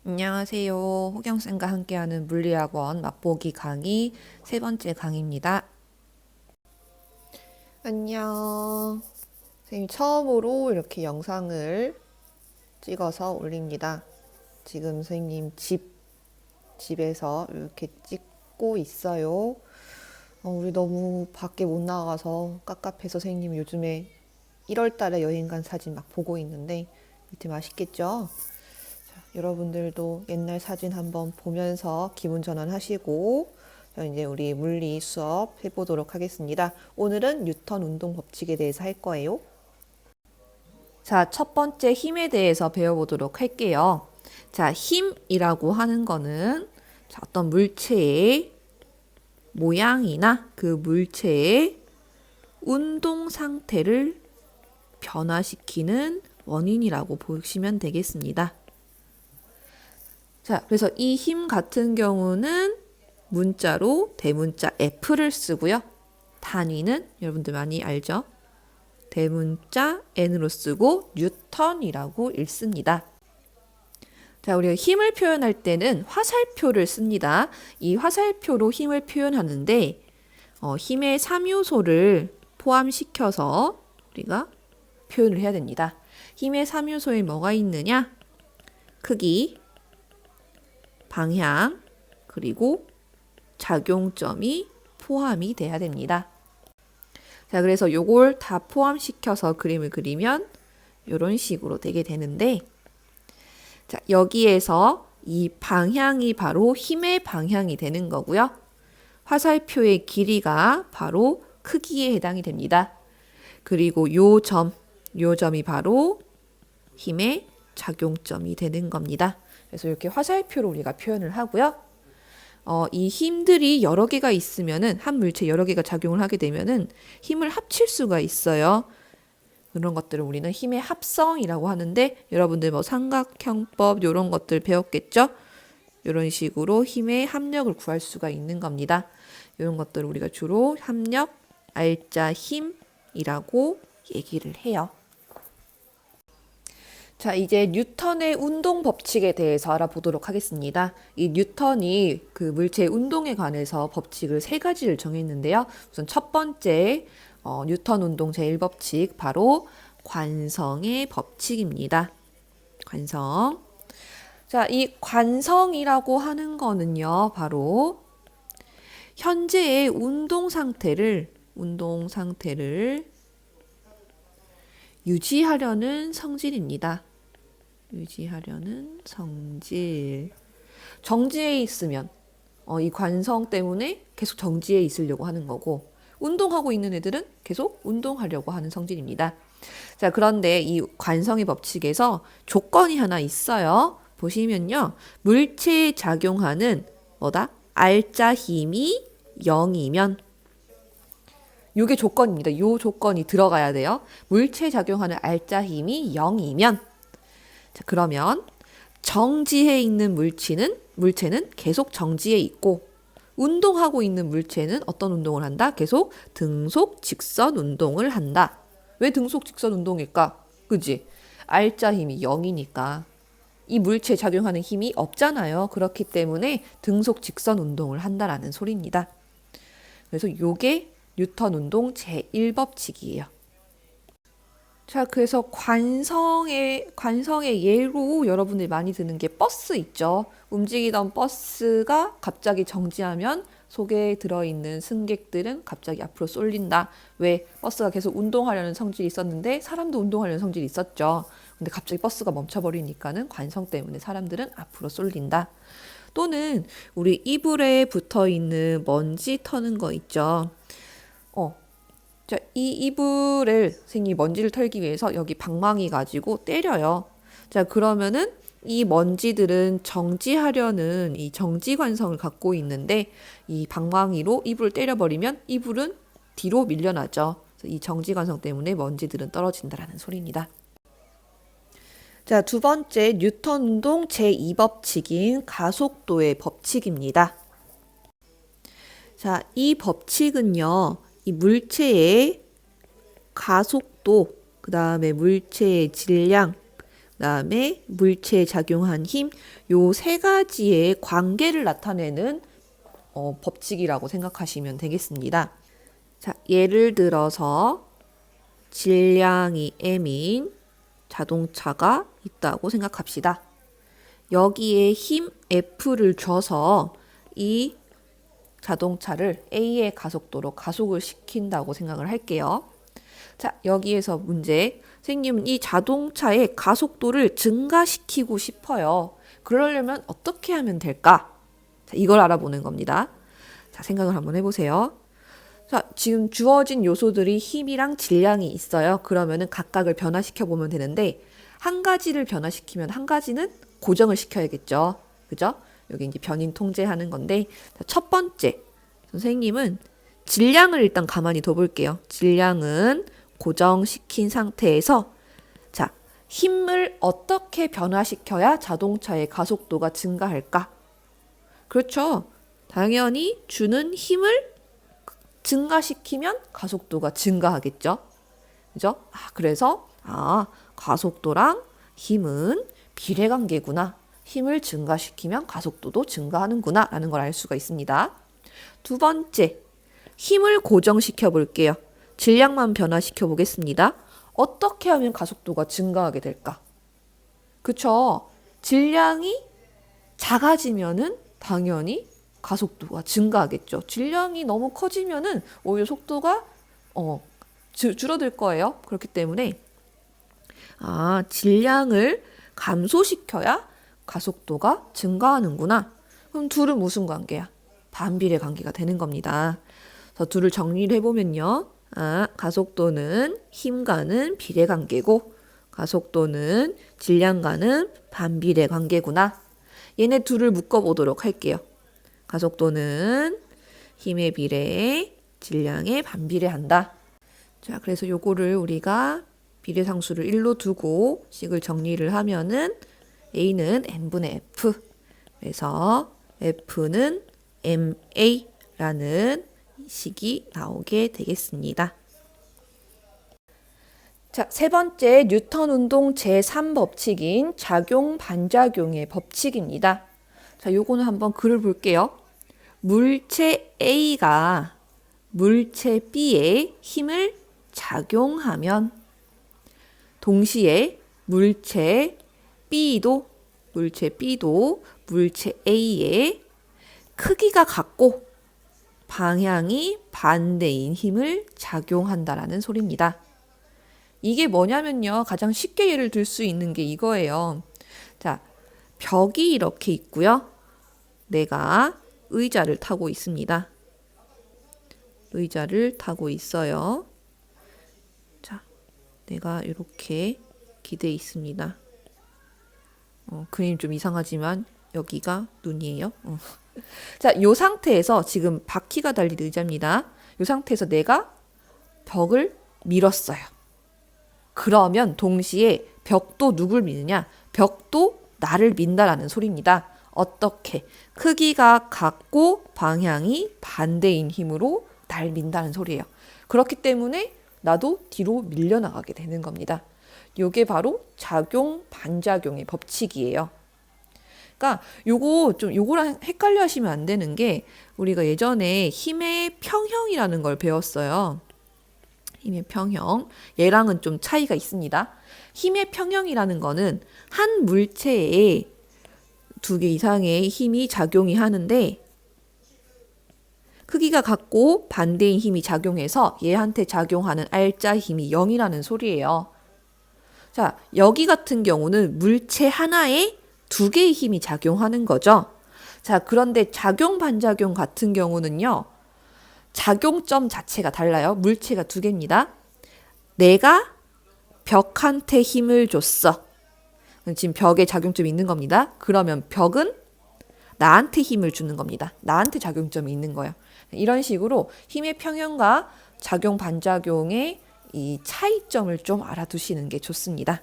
안녕하세요. 호경쌤과 함께하는 물리학원 맛보기 강의 세 번째 강의입니다. 안녕. 선생님 처음으로 이렇게 영상을 찍어서 올립니다. 지금 선생님 집에서 이렇게 찍고 있어요. 우리 너무 밖에 못 나가서 깝깝해서 선생님 요즘에 1월 달에 여행 간 사진 막 보고 있는데 밑에 맛있겠죠? 여러분들도 옛날 사진 한번 보면서 기분 전환하시고 이제 우리 물리 수업 해보도록 하겠습니다. 오늘은 뉴턴 운동 법칙에 대해서 할 거예요. 자, 첫 번째 힘에 대해서 배워보도록 할게요. 자, 힘이라고 하는 거는 어떤 물체의 모양이나 그 물체의 운동 상태를 변화시키는 원인이라고 보시면 되겠습니다. 자, 그래서 이 힘 같은 경우는 문자로 대문자 F를 쓰고요. 단위는 여러분들 많이 알죠? 대문자 N으로 쓰고 뉴턴이라고 읽습니다. 자, 우리가 힘을 표현할 때는 화살표를 씁니다. 이 화살표로 힘을 표현하는데 힘의 3요소를 포함시켜서 우리가 표현을 해야 됩니다. 힘의 3요소에 뭐가 있느냐? 크기, 방향, 그리고 작용점이 포함이 돼야 됩니다. 자, 그래서 요걸 다 포함시켜서 그림을 그리면 이런 식으로 되게 되는데, 자, 여기에서 이 방향이 바로 힘의 방향이 되는 거고요. 화살표의 길이가 바로 크기에 해당이 됩니다. 그리고 요 점이 바로 힘의 작용점이 되는 겁니다. 그래서 이렇게 화살표로 우리가 표현을 하고요. 이 힘들이 여러 개가 있으면은 한 물체 여러 개가 작용을 하게 되면은 힘을 합칠 수가 있어요. 그런 것들을 우리는 힘의 합성이라고 하는데 여러분들 뭐 삼각형법 이런 것들 배웠겠죠? 이런 식으로 힘의 합력을 구할 수가 있는 겁니다. 이런 것들을 우리가 주로 합력, 알짜 힘이라고 얘기를 해요. 자, 이제 뉴턴의 운동 법칙에 대해서 알아보도록 하겠습니다. 이 뉴턴이 그 물체의 운동에 관해서 법칙을 3가지를 정했는데요. 우선 첫 번째 뉴턴 운동 제1법칙 바로 관성의 법칙입니다. 관성. 자, 이 관성이라고 하는 거는요. 바로 현재의 운동 상태를 유지하려는 성질입니다. 유지하려는 성질. 정지해 있으면 이 관성 때문에 계속 정지해 있으려고 하는 거고 운동하고 있는 애들은 계속 운동하려고 하는 성질입니다. 자, 그런데 이 관성의 법칙에서 조건이 하나 있어요. 보시면요. 물체에 작용하는 뭐다? 알짜 힘이 0이면 요게 조건입니다. 요 조건이 들어가야 돼요. 물체에 작용하는 알짜 힘이 0이면 자, 그러면 정지해 있는 물체는 계속 정지해 있고 운동하고 있는 물체는 어떤 운동을 한다? 계속 등속 직선 운동을 한다. 왜 등속 직선 운동일까? 그지? 알짜 힘이 0이니까 이 물체에 작용하는 힘이 없잖아요. 그렇기 때문에 등속 직선 운동을 한다라는 소리입니다. 그래서 요게 뉴턴 운동 제1법칙이에요. 자, 그래서 관성의 예로 여러분들이 많이 드는 게 버스 있죠. 움직이던 버스가 갑자기 정지하면 속에 들어있는 승객들은 갑자기 앞으로 쏠린다. 왜? 버스가 계속 운동하려는 성질이 있었는데 사람도 운동하려는 성질이 있었죠. 근데 갑자기 버스가 멈춰버리니까는 관성 때문에 사람들은 앞으로 쏠린다. 또는 우리 이불에 붙어있는 먼지 터는 거 있죠. 자, 이 이불을 선생님이 먼지를 털기 위해서 여기 방망이 가지고 때려요. 자, 그러면은 이 먼지들은 정지하려는 이 정지 관성을 갖고 있는데 이 방망이로 이불을 때려버리면 이불은 뒤로 밀려나죠. 이 정지 관성 때문에 먼지들은 떨어진다라는 소리입니다. 자, 두 번째 뉴턴 운동 제2법칙인 가속도의 법칙입니다. 자, 이 법칙은요. 이 물체의 가속도, 그 다음에 물체의 질량, 그다음에 물체에 작용한 힘, 요 세 가지의 관계를 나타내는 법칙이라고 생각하시면 되겠습니다. 자, 예를 들어서 질량이 m인 자동차가 있다고 생각합시다. 여기에 힘 F를 줘서 이 자동차를 A의 가속도로 가속을 시킨다고 생각을 할게요. 자, 여기에서 문제. 선생님은 이 자동차의 가속도를 증가시키고 싶어요. 그러려면 어떻게 하면 될까? 자, 이걸 알아보는 겁니다. 자, 생각을 한번 해보세요. 자, 지금 주어진 요소들이 힘이랑 질량이 있어요. 그러면은 각각을 변화시켜 보면 되는데, 한 가지를 변화시키면 한 가지는 고정을 시켜야겠죠. 그죠? 여기 이제 변인 통제하는 건데, 자, 첫 번째. 선생님은 질량을 일단 가만히 둬볼게요. 질량은 고정시킨 상태에서, 자, 힘을 어떻게 변화시켜야 자동차의 가속도가 증가할까? 그렇죠. 당연히 주는 힘을 증가시키면 가속도가 증가하겠죠. 그죠? 그래서 가속도랑 힘은 비례관계구나. 힘을 증가시키면 가속도도 증가하는구나 라는 걸 알 수가 있습니다. 두 번째, 힘을 고정시켜 볼게요. 질량만 변화시켜 보겠습니다. 어떻게 하면 가속도가 증가하게 될까? 그쵸? 질량이 작아지면은 당연히 가속도가 증가하겠죠. 질량이 너무 커지면은 오히려 속도가 줄어들 거예요. 그렇기 때문에 질량을 감소시켜야 가속도가 증가하는구나. 그럼 둘은 무슨 관계야? 반비례 관계가 되는 겁니다. 그래서 둘을 정리를 해보면요. 가속도는 힘과는 비례 관계고 가속도는 질량과는 반비례 관계구나. 얘네 둘을 묶어보도록 할게요. 가속도는 힘에 비례해 질량에 반비례한다. 자, 그래서 요거를 우리가 비례상수를 1로 두고 식을 정리를 하면은 A는 n분의 F. 그래서 F는 MA라는 식이 나오게 되겠습니다. 자, 세 번째 뉴턴 운동 제3법칙인 작용 반작용의 법칙입니다. 자, 요거는 한번 글을 볼게요. 물체 A가 물체 B에 힘을 작용하면 동시에 물체 B도 물체 A의 크기가 같고 방향이 반대인 힘을 작용한다라는 소리입니다. 이게 뭐냐면요. 가장 쉽게 예를 들 수 있는 게 이거예요. 자, 벽이 이렇게 있고요. 내가 의자를 타고 있습니다. 의자를 타고 있어요. 자, 내가 이렇게 기대 있습니다. 그림 좀 이상하지만 여기가 눈이에요. 자, 이 상태에서 지금 바퀴가 달린 의자입니다. 이 상태에서 내가 벽을 밀었어요. 그러면 동시에 벽도 누굴 미느냐? 벽도 나를 민다라는 소리입니다. 어떻게? 크기가 같고 방향이 반대인 힘으로 날 민다는 소리예요. 그렇기 때문에 나도 뒤로 밀려나가게 되는 겁니다. 이게 바로 작용 반작용의 법칙이에요. 그러니까 요거랑 헷갈려 하시면 안 되는 게 우리가 예전에 힘의 평형이라는 걸 배웠어요. 힘의 평형. 얘랑은 좀 차이가 있습니다. 힘의 평형이라는 거는 한 물체에 2개 이상의 힘이 작용이 하는데 크기가 같고 반대인 힘이 작용해서 얘한테 작용하는 R자 힘이 0이라는 소리예요. 자, 여기 같은 경우는 물체 하나에 2개의 힘이 작용하는 거죠. 자, 그런데 작용 반작용 같은 경우는요. 작용점 자체가 달라요. 물체가 2개입니다. 내가 벽한테 힘을 줬어. 지금 벽에 작용점이 있는 겁니다. 그러면 벽은 나한테 힘을 주는 겁니다. 나한테 작용점이 있는 거예요. 이런 식으로 힘의 평형과 작용 반작용의 이 차이점을 좀 알아두시는 게 좋습니다.